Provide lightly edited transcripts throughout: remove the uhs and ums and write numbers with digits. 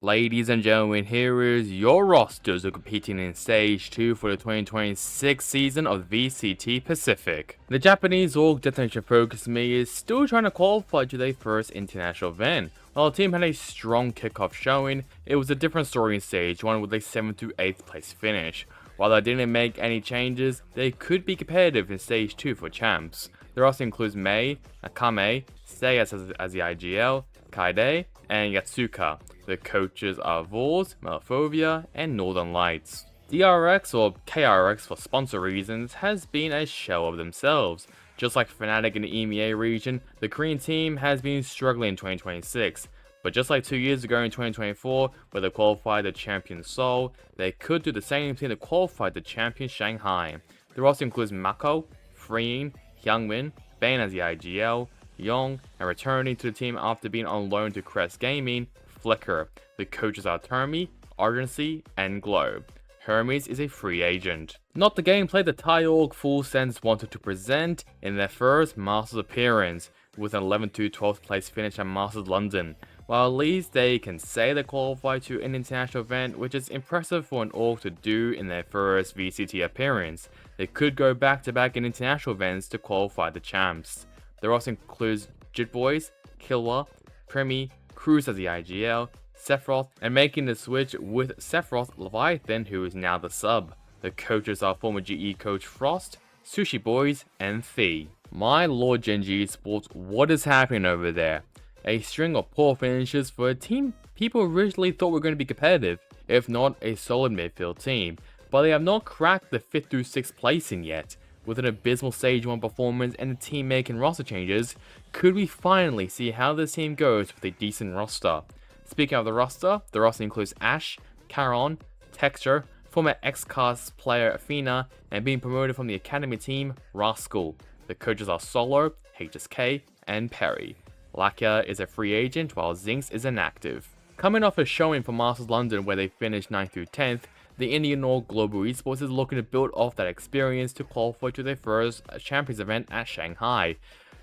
Ladies and gentlemen, here is your rosters who are competing in Stage 2 for the 2026 season of VCT Pacific. The Japanese org Detonation Focus Me is still trying to qualify to their first international event. While the team had a strong kickoff showing, it was a different story in Stage 1 with a 7th to 8th place finish. While they didn't make any changes, they could be competitive in Stage 2 for champs. The roster includes Mei, Akame, Seiya as the IGL, Kaide, and Yatsuka. The coaches are Vors, Melphobia, and Northern Lights. DRX, or KRX for sponsor reasons, has been a shell of themselves. Just like Fnatic in the EMEA region, the Korean team has been struggling in 2026. But just like 2 years ago in 2024, where they qualified the champion Seoul, they could do the same thing to qualify the champion Shanghai. The roster includes Mako, Freeing, Hyungmin, Bane as the IGL, Young, and returning to the team after being on loan to Crest Gaming, Flicker. The coaches are Termi, Ardency, and Glow. Hermes is a free agent. Not the gameplay the Thai org Full Sense wanted to present in their first Masters appearance, with an 11th to 12th place finish at Masters London. While at least they can say they qualified to an international event, which is impressive for an org to do in their first VCT appearance, they could go back-to-back in international events to qualify the champs. The roster includes Jitboys, Killua, Premi, Cruz as the IGL, Sephiroth, and making the switch with Sephiroth Leviathan, who is now the sub. The coaches are former GE coach Frost, Sushi Boys, and Fee. My lord Genji Sports, what is happening over there? A string of poor finishes for a team people originally thought were going to be competitive, if not a solid midfield team, but they have not cracked the 5th through 6th placing yet. With an abysmal Stage 1 performance and the team making roster changes, could we finally see how this team goes with a decent roster? Speaking of the roster includes Ash, Caron, Texture, former X-Cast player Athena, and being promoted from the academy team, Rascal. The coaches are Solo, HSK, and Perry. Lakia is a free agent while Zinx is inactive. Coming off a showing for Masters London where they finished 9th through 10th, the Indian org Global Esports is looking to build off that experience to qualify to their first Champions event at Shanghai.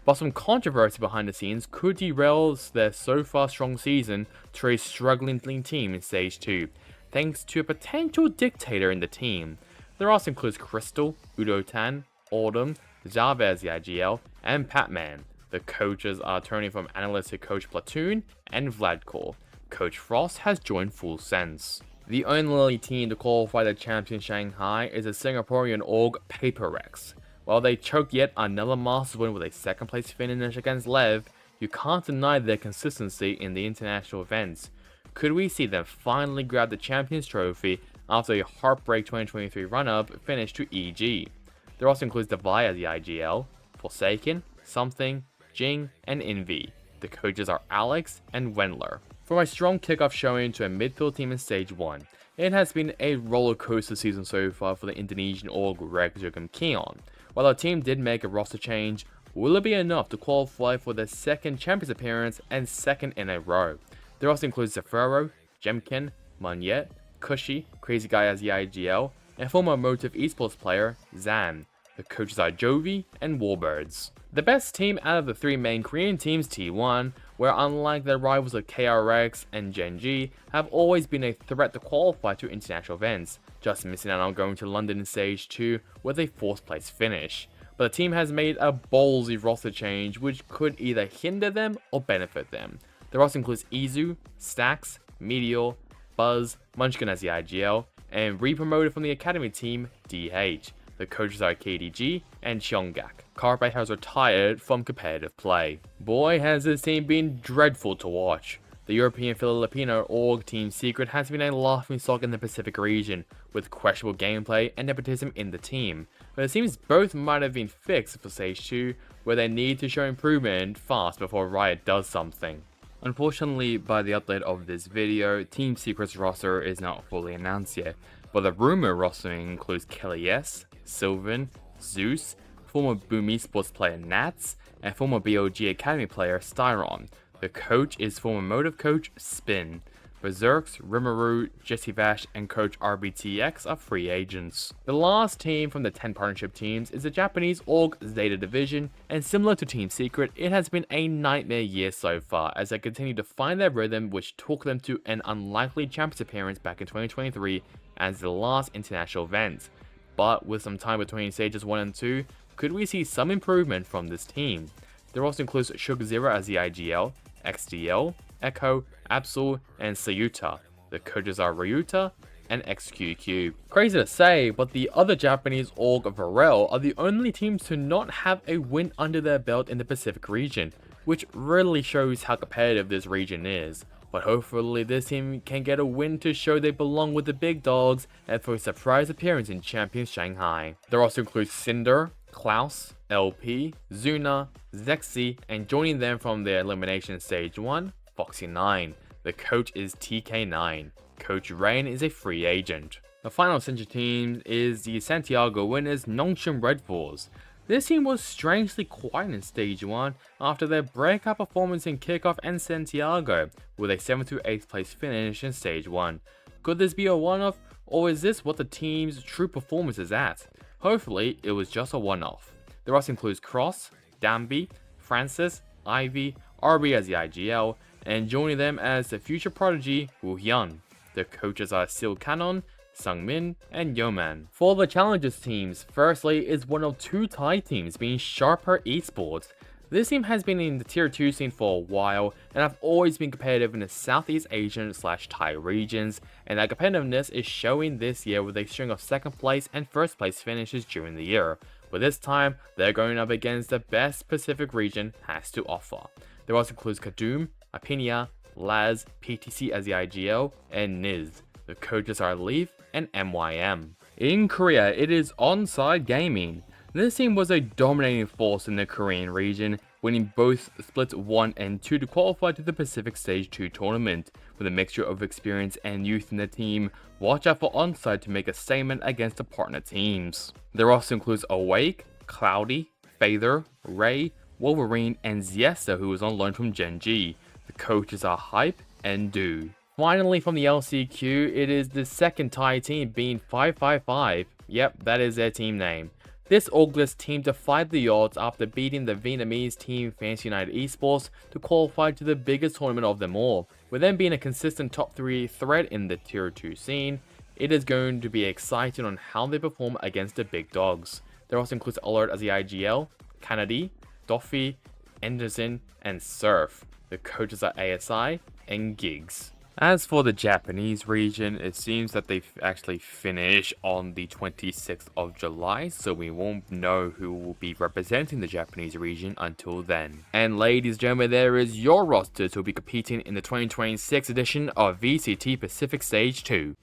But some controversy behind the scenes could derail their so far strong season to a struggling team in Stage 2, thanks to a potential dictator in the team. The roster includes Crystal, Udotan, Autumn, Javez the IGL, and Patman. The coaches are turning from analyst to coach Platoon and Vladkor. Coach Frost has joined Full Sense. The only team to qualify the champion Shanghai is the Singaporean org Paperex. While they choked yet another Masters win with a 2nd place finish against Lev, you can't deny their consistency in the international events. Could we see them finally grab the Champions Trophy after a heartbreak 2023 run-up finish to EG? The roster includes Divide as the IGL, Forsaken, Something, Jing, and Envy. The coaches are Alex and Wendler. From a strong kickoff showing to a midfield team in Stage 1, it has been a rollercoaster season so far for the Indonesian org Rex Jogum Keon. While our team did make a roster change, will it be enough to qualify for their 2nd Champions appearance and 2nd in a row? The roster includes Zafiro, Jemkin, Munyet, Cushy, Crazy Guy as the IGL, and former Motive Esports player Zan. The coaches are Jovi and Warbirds. The best team out of the 3 main Korean teams T1, where unlike their rivals of KRX and Genji, have always been a threat to qualify to international events, just missing out on going to London in Stage 2 with a 4th place finish. But the team has made a ballsy roster change which could either hinder them or benefit them. The roster includes Izu, Stax, Meteor, Buzz, Munchkin as the IGL, and re-promoted from the academy team, DH. The coaches are KDG and Cheonggak. Carpe has retired from competitive play. Boy, has this team been dreadful to watch. The European Filipino org Team Secret has been a laughingstock in the Pacific region, with questionable gameplay and nepotism in the team, but it seems both might have been fixed for Stage 2, where they need to show improvement fast before Riot does something. Unfortunately, by the update of this video, Team Secret's roster is not fully announced yet, but the Rumoured roster includes Kelly S, Sylvan, Zeus, former Boom Esports player Nats, and former BOG Academy player Styron. The coach is former Motive coach Spin. Berserks, Rumoured, Jesse Vash, and Coach RBTX are free agents. The last team from the 10 partnership teams is the Japanese org Zeta Division, and similar to Team Secret, it has been a nightmare year so far as they continue to find their rhythm, which took them to an unlikely Champions appearance back in 2023 as the last international event. But with some time between stages 1 and 2, could we see some improvement from this team? There also includes Sugar Zero as the IGL, XDL, Echo, Absol, and Sayuta. The coaches are Ryuta and XQQ. Crazy to say, but the other Japanese org Varel are the only teams to not have a win under their belt in the Pacific region, which really shows how competitive this region is. But hopefully this team can get a win to show they belong with the big dogs and for a surprise appearance in Champions Shanghai. There also includes Cinder, Klaus, LP, Zuna, Zexy, and joining them from their elimination stage 1, Foxy9. The coach is TK9. Coach Rain is a free agent. The final Central team is the Santiago winners Nongshim Red Bulls. This team was strangely quiet in stage 1 after their breakout performance in kickoff and Santiago, with a 7th to 8th place finish in stage 1. Could this be a one-off, or is this what the team's true performance is at? Hopefully, it was just a one-off. The rest includes Cross, Dambi, Francis, Ivy, RB as the IGL, and joining them as the future prodigy Wu Hyun. The coaches are Sil Canon, Sungmin, and Yeoman. For the Challengers teams, firstly is one of 2 Thai teams being Sharper Esports. This team has been in the tier 2 scene for a while and have always been competitive in the Southeast Asian / Thai regions, and that competitiveness is showing this year with a string of 2nd place and 1st place finishes during the year. But this time, they're going up against the best Pacific region has to offer. There also includes Kadum, Apinia, Laz, PTC as the IGL, and Niz. The coaches are Leaf and MYM. In Korea, it is Onside Gaming. This team was a dominating force in the Korean region, winning both splits 1 and 2 to qualify to the Pacific Stage 2 tournament. With a mixture of experience and youth in the team, watch out for Onside to make a statement against the partner teams. There also includes Awake, Cloudy, Father, Ray, Wolverine, and Ziesta, who is on loan from Gen G. The coaches are Hype and Do. Finally, from the LCQ, it is the 2nd Thai team being 555. Yep, that is their team name. This orgless team defied the odds after beating the Vietnamese team Fancy United Esports to qualify to the biggest tournament of them all. With them being a consistent top 3 threat in the tier 2 scene, it is going to be exciting on how they perform against the big dogs. There also includes Alert as the IGL, Kennedy, Doffy, Anderson, and Surf. The coaches are ASI and Gigs. As for the Japanese region, it seems that they actually finish on the 26th of July, so we won't know who will be representing the Japanese region until then. And ladies and gentlemen, there is your rosters who will be competing in the 2026 edition of VCT Pacific Stage 2.